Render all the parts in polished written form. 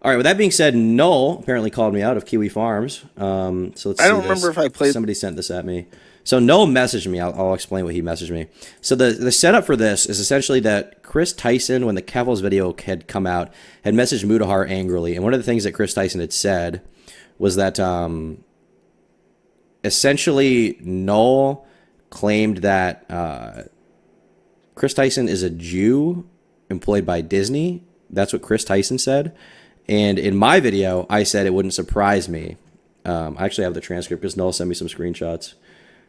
All right. With that being said, Noel apparently called me out of Kiwi Farms. So let's see. I don't remember if I played. Somebody sent this at me. So Noel messaged me. I'll explain what he messaged me. So the setup for this is essentially that Chris Tyson, when the Kevels video had come out, had messaged Mutahar angrily. And one of the things that Chris Tyson had said was that essentially Noel claimed that Chris Tyson is a Jew employed by Disney. That's what Chris Tyson said. And in my video, I said it wouldn't surprise me. I actually have the transcript because Noel sent me some screenshots.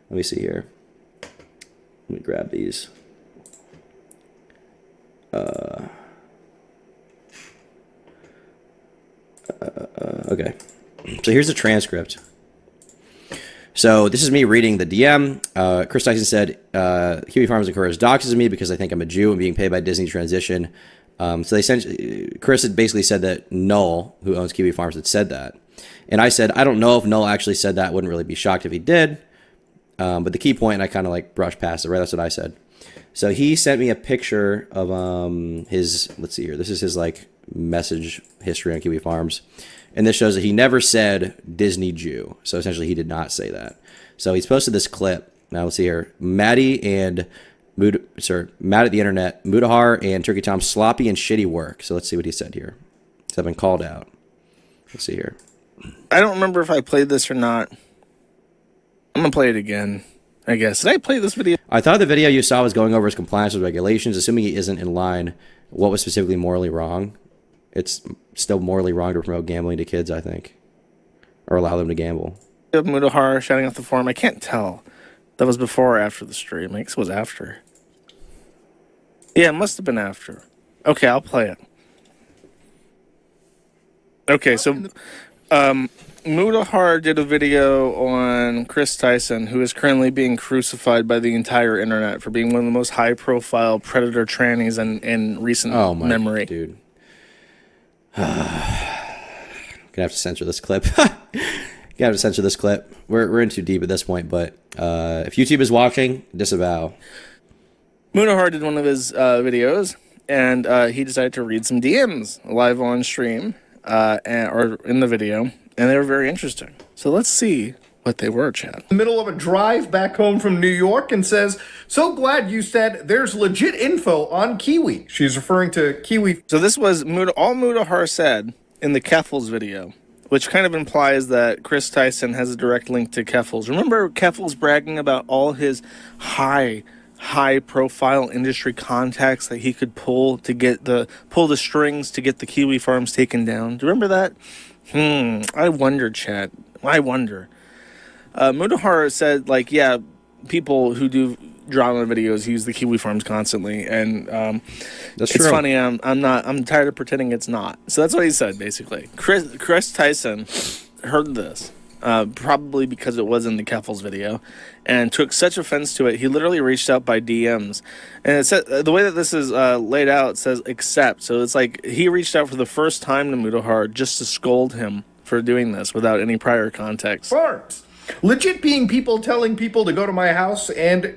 Let me see here. Let me grab these. Okay. So here's the transcript. So this is me reading the DM. Chris Tyson said, Kiwi Farms encouraged doxes me because I think I'm a Jew and being paid by Disney transition. So they sent, Chris had basically said that Noel, who owns Kiwi Farms, had said that. And I said, I don't know if Noel actually said that. Wouldn't really be shocked if he did. But the key point, and I kind of like brushed past it, right? That's what I said. So he sent me a picture of his, let's see here. This is his like message history on Kiwi Farms. And this shows that he never said Disney Jew. So essentially he did not say that. So he's posted this clip. Now let's see here. Matt at the internet, Mutahar and Turkey Tom, sloppy and shitty work. So let's see what he said here. So I've been called out. Let's see here. I don't remember if I played this or not. I'm going to play it again, I guess. Did I play this video? I thought the video you saw was going over his compliance with regulations, assuming he isn't in line. What was specifically morally wrong? It's still morally wrong to promote gambling to kids, I think. Or allow them to gamble. Mutahar shouting out the forum. I can't tell. That was before or after the stream. I guess it was after. Yeah, it must have been after. Okay, I'll play it. Okay, so Mutahar did a video on Chris Tyson, who is currently being crucified by the entire internet for being one of the most high-profile predator trannies in recent memory. Dude. Gonna have to censor this clip. Gonna have to censor this clip. We're in too deep at this point, but if YouTube is watching, disavow. Mutahar did one of his videos, and he decided to read some DMs live on stream, or in the video, and they were very interesting. So let's see what they were, Chad. In the middle of a drive back home from New York and says, so glad you said there's legit info on Kiwi. She's referring to Kiwi. So this was all Mutahar said in the Keffels video, which kind of implies that Chris Tyson has a direct link to Keffels. Remember Keffels bragging about all his high-profile industry contacts that he could pull the strings to get the Kiwi Farms taken down? Do you remember that? I wonder, Chad. I wonder. Mutahar said, like, yeah, people who do drama videos use the Kiwi Farms constantly, and That's it's true. funny. I'm tired of pretending it's not. So that's what he said, basically. Chris Tyson heard this, probably because it was in the Keffels video, and took such offense to it, he literally reached out by DMs. And it said, the way that this is laid out, it says accept. So it's like he reached out for the first time to Mutahar just to scold him for doing this without any prior context. Farms. Legit being people telling people to go to my house and,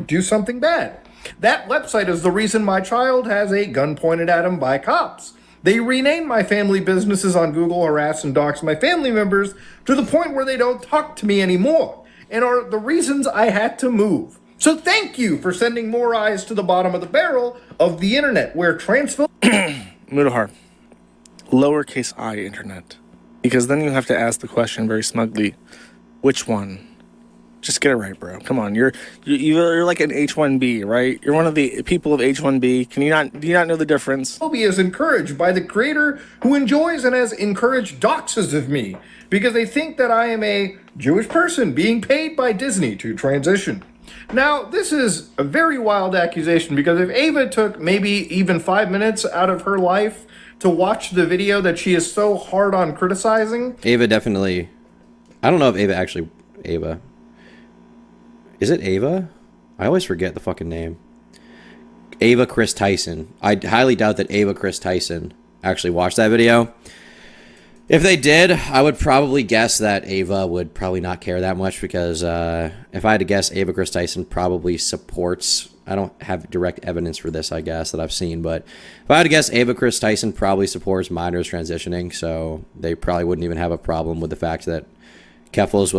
do something bad. That website is the reason my child has a gun pointed at him by cops. They renamed my family businesses on Google, harass and dox my family members to the point where they don't talk to me anymore, and are the reasons I had to move. So thank you for sending more eyes to the bottom of the barrel of the internet, where Mutahar, lowercase I internet. Because then you have to ask the question very smugly, which one? Just get it right, bro. Come on, you're like an H1B, right? You're one of the people of H1B. Do you not know the difference? is encouraged by the creator who enjoys and has encouraged doxes of me because they think that I am a Jewish person being paid by Disney to transition. Now, this is a very wild accusation because if Ava took maybe even 5 minutes out of her life to watch the video that she is so hard on criticizing. Ava definitely... I don't know if Ava... Is it Ava? I always forget the fucking name. Ava Chris Tyson. I highly doubt that Ava Chris Tyson actually watched that video. If they did, I would probably guess that Ava would probably not care that much because if I had to guess, Ava Chris Tyson probably supports don't have direct evidence for this, I guess, that I've seen. But if I had to guess, Ava Chris Tyson probably supports minors transitioning, so they probably wouldn't even have a problem with the fact that Keffels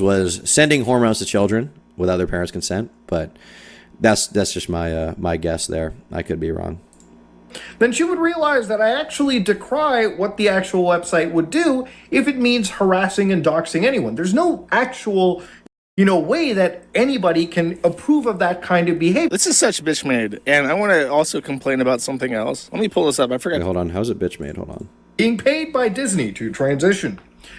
was sending hormones to children without their parents' consent. But that's just my guess there. I could be wrong. Then she would realize that I actually decry what the actual website would do if it means harassing and doxing anyone. There's no actual, way that anybody can approve of that kind of behavior. This is such bitch made, and I want to also complain about something else. Let me pull this up. I forgot. Wait, hold on. How's it bitch made? Hold on. Being paid by Disney to transition.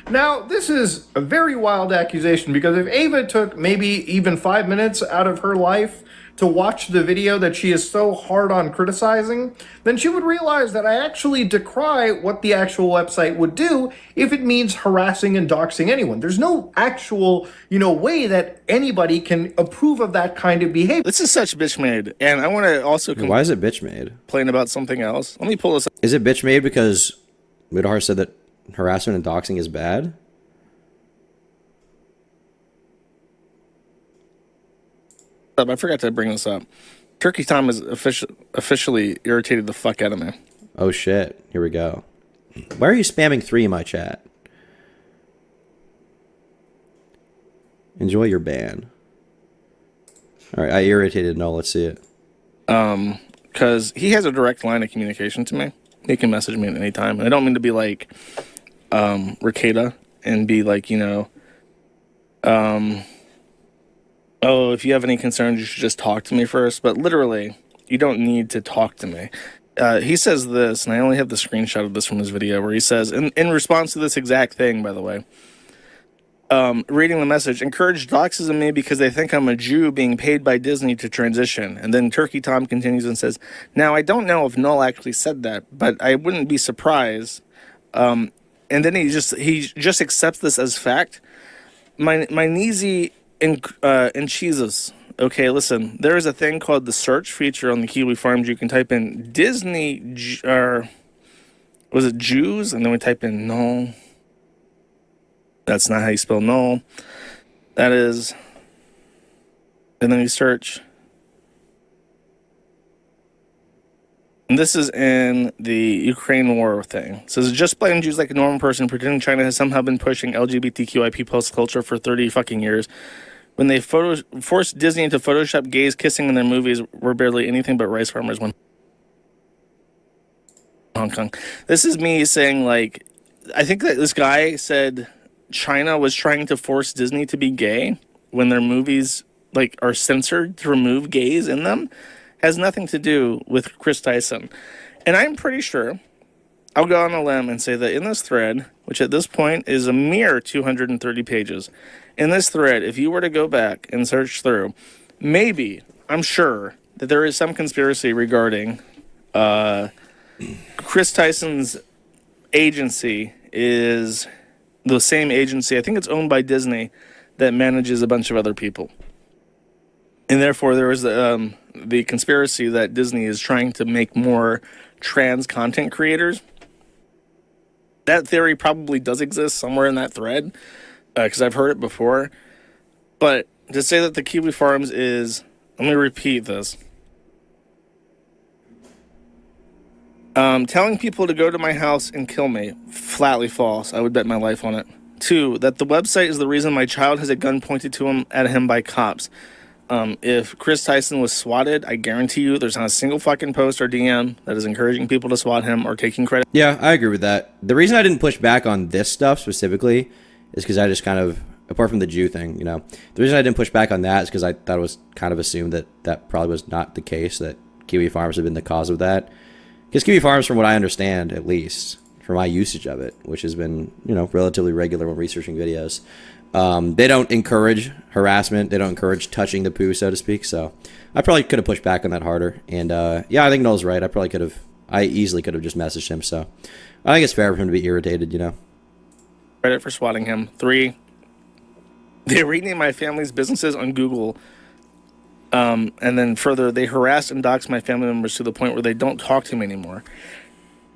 Now, this is a very wild accusation because if Ava took maybe even 5 minutes out of her life to watch the video that she is so hard on criticizing, then she would realize that I actually decry what the actual website would do if it means harassing and doxing anyone. There's no actual, way that anybody can approve of that kind of behavior. This is such bitch made, and I want to also Why is it bitch made? complain about something else. Let me pull this up. Is it bitch made because Mutahar said that harassment and doxing is bad? I forgot to bring this up. Turkey Tom has officially irritated the fuck out of me. Oh shit. Here we go. Why are you spamming 3 in my chat? Enjoy your ban. Alright, I irritated Noel. Let's see it. Because he has a direct line of communication to me. He can message me at any time. And I don't mean to be like Ricada and be like, oh, if you have any concerns, you should just talk to me first. But literally, you don't need to talk to me. He says this, and I only have the screenshot of this from his video, where he says, in response to this exact thing, by the way, reading the message, encourage doxes of me because they think I'm a Jew being paid by Disney to transition. And then Turkey Tom continues and says, now, I don't know if Null actually said that, but I wouldn't be surprised. And then he just accepts this as fact. My kneesy and Jesus. Okay, listen. There is a thing called the search feature on the Kiwi Farms. You can type in Disney, or was it Jews? And then we type in no. That's not how you spell no. That is, and then you search. And this is in the Ukraine war thing. It says, just blame Jews like a normal person, pretending China has somehow been pushing LGBTQIP post culture for 30 fucking years. When they forced Disney to Photoshop gays kissing in their movies were barely anything but rice farmers when Hong Kong. This is me saying, like, I think that this guy said China was trying to force Disney to be gay when their movies, like, are censored to remove gays in them. Has nothing to do with Chris Tyson. And I'm pretty sure, I'll go on a limb and say that in this thread, which at this point is a mere 230 pages, in this thread, if you were to go back and search through, maybe, I'm sure, that there is some conspiracy regarding Chris Tyson's agency is the same agency, I think it's owned by Disney, that manages a bunch of other people. And therefore, there is the conspiracy that Disney is trying to make more trans content creators. That theory probably does exist somewhere in that thread, because I've heard it before. But to say that the Kiwi Farms is, let me repeat this. Telling people to go to my house and kill me, flatly false. I would bet my life on it. 2, that the website is the reason my child has a gun pointed at him by cops. If Chris Tyson was swatted, I guarantee you there's not a single fucking post or DM that is encouraging people to swat him or taking credit. Yeah, I agree with that. The reason I didn't push back on this stuff specifically is because I just kind of, apart from the Jew thing, the reason I didn't push back on that is because I thought it was kind of assumed that that probably was not the case, that Kiwi Farms had been the cause of that. Because Kiwi Farms, from what I understand, at least, from my usage of it, which has been, relatively regular when researching videos, they don't encourage harassment. They don't encourage touching the poo, so to speak. So I probably could have pushed back on that harder. And yeah, I think Noel's right. I easily could have just messaged him. So I think it's fair for him to be irritated, Credit for swatting him. 3, they rename my family's businesses on Google. And then further, they harass and dox my family members to the point where they don't talk to me anymore.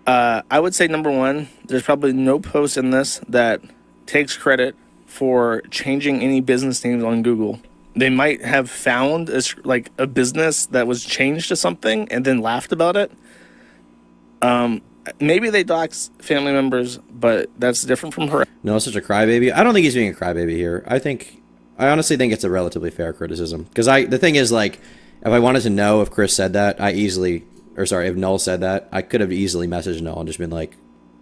I would say, number 1, there's probably no post in this that takes credit for changing any business names on Google. They might have found a business that was changed to something and then laughed about it. Maybe they dox family members, but that's different from her. No, such a crybaby. I don't think he's being a crybaby here. I honestly think it's a relatively fair criticism. Because the thing is, like, if I wanted to know if Chris said that, if Null said that, I could have easily messaged Null and just been like,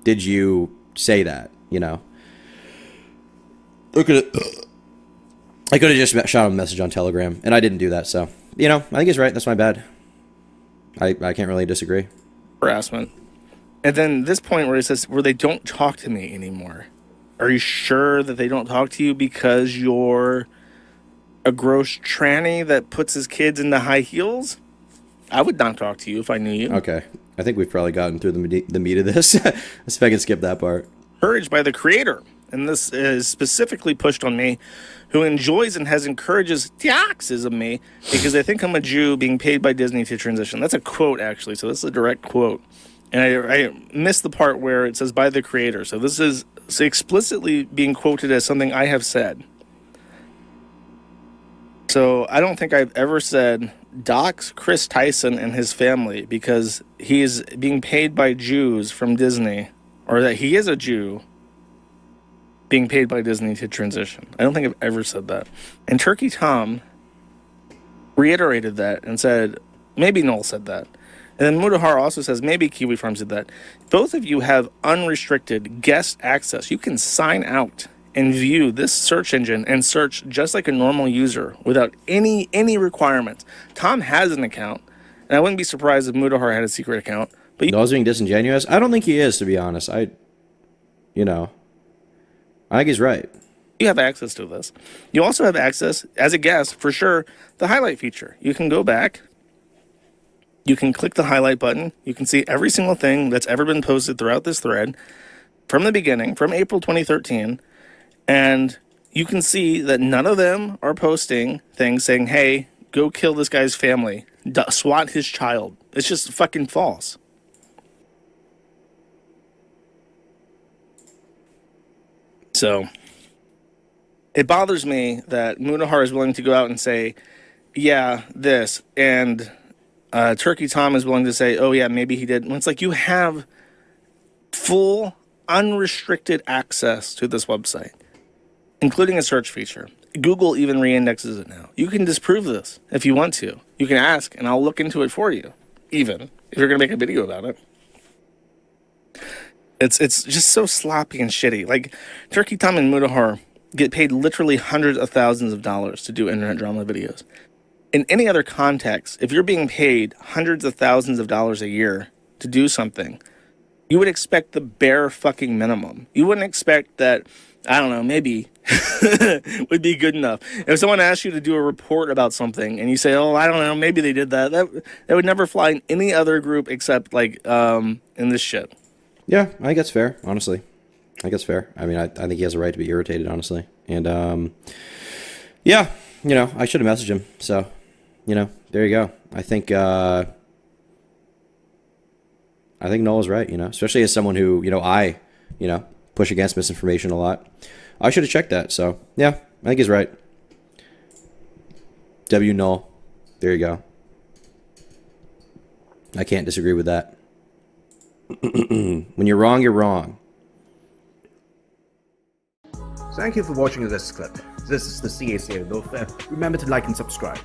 did you say that? You know? I could have just shot him a message on Telegram, and I didn't do that, so, you know, I think he's right. That's my bad. I can't really disagree. Harassment. And then this point where he says, where they don't talk to me anymore. Are you sure that they don't talk to you because you're a gross tranny that puts his kids into high heels? I would not talk to you if I knew you. Okay. I think we've probably gotten through the meat of this. Let's see if I can skip that part. Encouraged by the creator, and this is specifically pushed on me, who enjoys and has encourages taxes of me because they think I'm a Jew being paid by Disney to transition. That's a quote, actually, so this is a direct quote. And I missed the part where it says by the creator. So this is explicitly being quoted as something I have said. So I don't think I've ever said dox Chris Tyson and his family because he's being paid by Jews from Disney, or that he is a Jew being paid by Disney to transition. I don't think I've ever said that. And Turkey Tom reiterated that and said, maybe Noel said that. And then Mutahar also says, maybe Kiwi Farms did that. Both of you have unrestricted guest access. You can sign out and view this search engine and search just like a normal user without any requirements. Tom has an account, and I wouldn't be surprised if Mutahar had a secret account. But Noel's being disingenuous? I don't think he is, to be honest. I think he's right. You have access to this. You also have access, as a guest, for sure, the highlight feature. You can go back. You can click the highlight button. You can see every single thing that's ever been posted throughout this thread from the beginning, from April 2013. And you can see that none of them are posting things saying, hey, go kill this guy's family, swat his child. It's just fucking false. So it bothers me that Mutahar is willing to go out and say, yeah, this, and Turkey Tom is willing to say, oh yeah, maybe he did. When it's like you have full, unrestricted access to this website, including a search feature. Google even reindexes it now. You can disprove this if you want to. You can ask, and I'll look into it for you, even if you're going to make a video about it. It's just so sloppy and shitty. Like, Turkey Tom and Mutahar get paid literally hundreds of thousands of dollars to do internet drama videos. In any other context, if you're being paid hundreds of thousands of dollars a year to do something, you would expect the bare fucking minimum. You wouldn't expect that, I don't know, maybe would be good enough. If someone asked you to do a report about something and you say, oh, I don't know, maybe they did that, that would never fly in any other group except, like, in this shit. Yeah, I think that's fair, honestly. I think that's fair. I mean, I think he has a right to be irritated, honestly. And, yeah, I should have messaged him, so... there you go. I think Noel's right, especially as someone who, I push against misinformation a lot. I should have checked that. So, yeah, I think he's right. W. Noel. There you go. I can't disagree with that. When you're wrong, you're wrong. Thank you for watching this clip. This is the CACA. Remember to like and subscribe.